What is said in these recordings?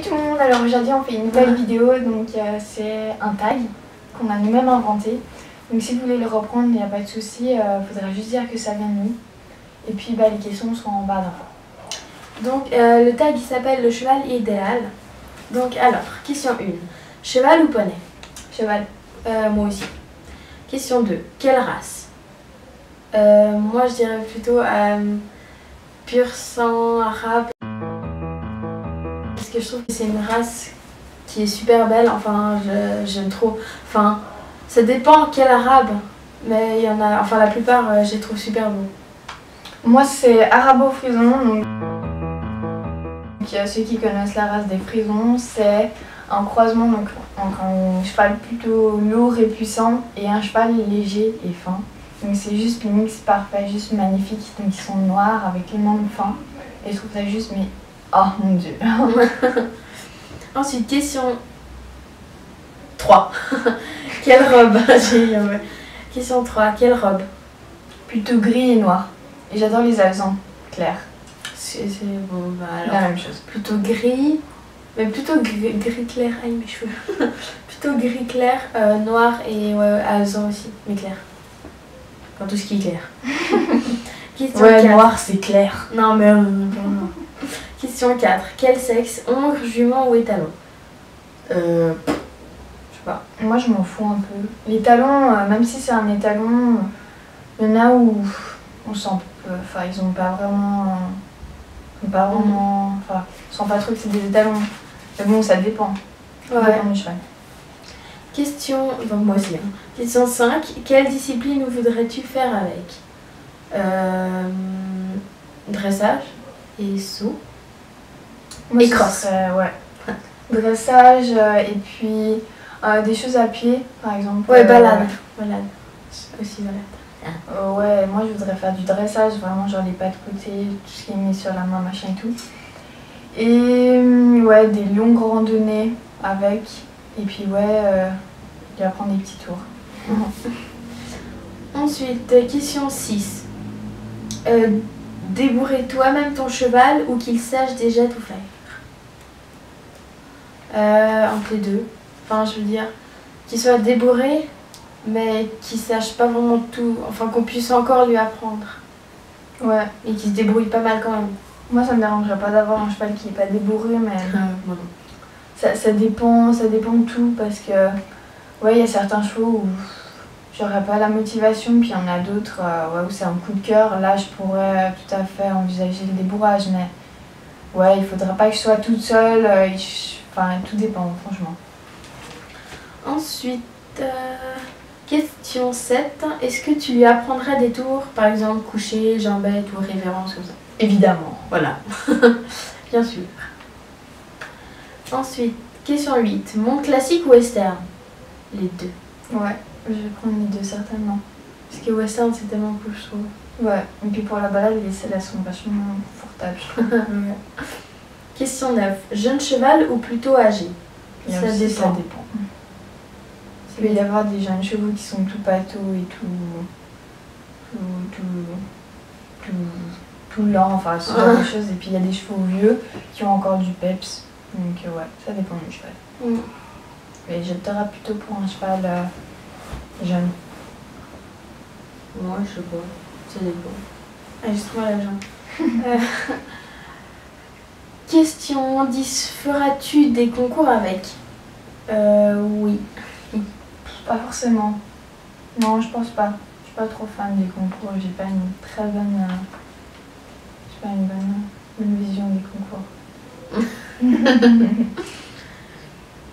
tout le monde, alors aujourd'hui on fait une nouvelle vidéo, donc c'est un tag qu'on a nous-mêmes inventé. Donc si vous voulez le reprendre, il n'y a pas de souci, il faudra juste dire que ça vient de nous. Et puis les questions seront en bas d'infos. Donc le tag il s'appelle le cheval idéal. Donc alors, question 1. Cheval ou poney? Cheval. Moi aussi. Question 2. Quelle race? Moi je dirais plutôt pur sang arabe. Parce que je trouve que c'est une race qui est super belle, enfin j'aime trop. Enfin, ça dépend quel arabe, mais il y en a, enfin la plupart je les trouve super beaux. Moi c'est arabo-frison, donc ceux qui connaissent la race des frisons, c'est un croisement donc entre un cheval plutôt lourd et puissant et un cheval léger et fin. Donc c'est juste le mix parfait, juste magnifique. Donc ils sont noirs avec les membres fins et je trouve ça juste mais oh mon dieu. Ensuite question 3. Quelle robe? Question 3. Quelle robe? Plutôt gris et noir. Et j'adore les alezans clairs. C'est bon, bah alors. La même chose. Plutôt gris, mais plutôt gris clair. Aïe mes cheveux. Plutôt gris clair, noir et alezan aussi, mais clair. Enfin tout ce qui est clair. Question 4. Noir c'est clair. Non mais non. Question 4. Quel sexe? Hongre, jument ou étalon? Je sais pas. Moi je m'en fous un peu. Les talons, même si c'est un étalon, il y en a où on sent enfin ils ont pas vraiment. Enfin, ils sont pas trop que c'est des étalons. Mais bon, ça dépend. Ouais. Ça dépend du cheval. Question. Donc moi aussi. Hein. Question 5. Quelle discipline voudrais-tu faire avec? Dressage et saut. Moi, et crosse. Ouais. Dressage et puis des choses à pied, par exemple. Ouais, balade. Balade. Aussi balade. Ouais, moi je voudrais faire du dressage, vraiment genre les pas de côté, tout ce qui est mis sur la main, machin et tout. Et ouais, des longues randonnées avec. Et puis ouais, il va prendre des petits tours. Ensuite, question 6. Débourrer toi-même ton cheval ou qu'il sache déjà tout faire? Entre les deux. Enfin, je veux dire, qu'il soit débourré, mais qu'il sache pas vraiment tout. Enfin, qu'on puisse encore lui apprendre. Ouais. Et qu'il se débrouille pas mal quand même. Moi ça me dérangerait pas d'avoir un cheval qui est pas débourré, mais Moi non. ça dépend de tout parce que ouais, il y a certains chevaux où j'aurais pas la motivation, puis il y en a d'autres ouais, où c'est un coup de cœur. Là je pourrais tout à fait envisager le débourrage, mais ouais, il faudrait pas que je sois toute seule, enfin tout dépend franchement. Ensuite, question 7. Est-ce que tu lui apprendrais des tours, par exemple coucher, jambette ou révérence comme ça? Évidemment. Voilà. Bien sûr. Ensuite, question 8. Monde classique ou western? Les deux. Ouais, je vais prendre les deux certainement. Parce que western c'est tellement cool je trouve. Ouais, et puis pour la balade, les selles sont vachement confortables, je trouve. Question 9. Jeune cheval ou plutôt âgé? Ça dépend. Il peut y avoir des jeunes chevaux qui sont tout pâteaux et tout lents, enfin ce genre de choses. Et puis il y a des chevaux vieux qui ont encore du peps. Donc ouais, ça dépend du cheval. Mais j'opterais plutôt pour un cheval jeune. Moi je sais pas, ça dépend. Juste-moi la jambe. Question 10. Feras-tu des concours avec? Oui. Pas forcément. Non, je pense pas. Je suis pas trop fan des concours. J'ai pas une très bonne. J'ai pas une bonne vision des concours.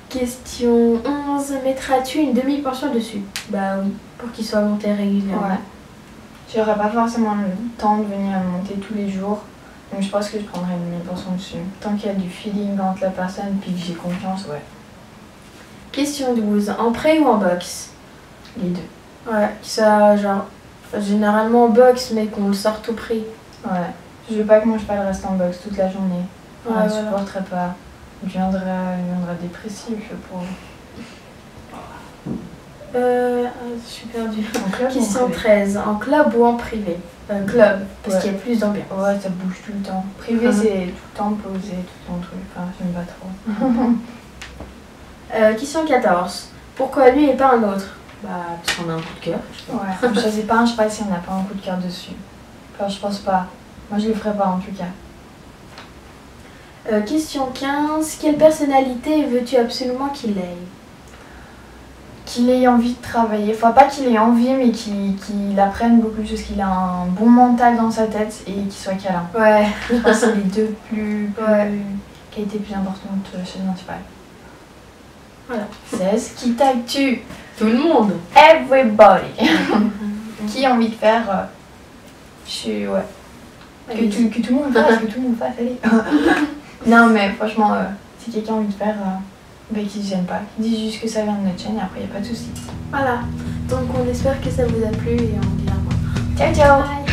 Question 11. Mettras-tu une demi-pension dessus? Bah oui, pour qu'il soit monté régulièrement. Ouais. J'aurais pas forcément le temps de venir monter tous les jours. Donc je pense que je prendrais une demi-pension dessus. Tant qu'il y a du feeling entre la personne puis que j'ai confiance, ouais. Question 12. En pré ou en boxe? Les deux. Ouais, ça genre généralement en boxe mais qu'on le sorte au prix. Ouais. Je veux pas que mon cheval reste en boxe toute la journée. Ouais, je supporterais pas. Je viendrais dépressif pour. Je suis perdue. En club ou en Question privé? 13. En club ou en privé? Club, parce Ouais. qu'il y a plus d'ambiance. Ouais, ça bouge tout le temps. Privé, Mhm. c'est tout le temps posé, tout le temps truc. Enfin, j'aime pas trop. Question 14. Pourquoi lui et pas un autre? Bah, parce qu'on a un coup de cœur. Ouais, on choisit pas un cheval si on n'a pas un coup de cœur dessus. Enfin, je pense pas. Moi, je le ferais pas en tout cas. Question 15. Quelle personnalité veux-tu absolument qu'il ait? Qu'il ait envie de travailler. Enfin, pas qu'il ait envie, mais qu'il apprenne beaucoup de choses, qu'il a un bon mental dans sa tête et qu'il soit câlin. Ouais. Je pense que c'est les deux Ouais. qualités plus importantes chez un cheval. Voilà. 16. Qui tue? Tout le monde. Everybody. Qui a envie de faire ouais. Que tout le monde fasse, que tout le monde fasse, allez. Non, mais franchement, si quelqu'un a envie de faire, qu'il se gêne pas. Qu'il dise juste que ça vient de notre chaîne et après, il n'y a pas de souci. Voilà. Donc on espère que ça vous a plu et on dit au revoir. Ciao, ciao. Bye.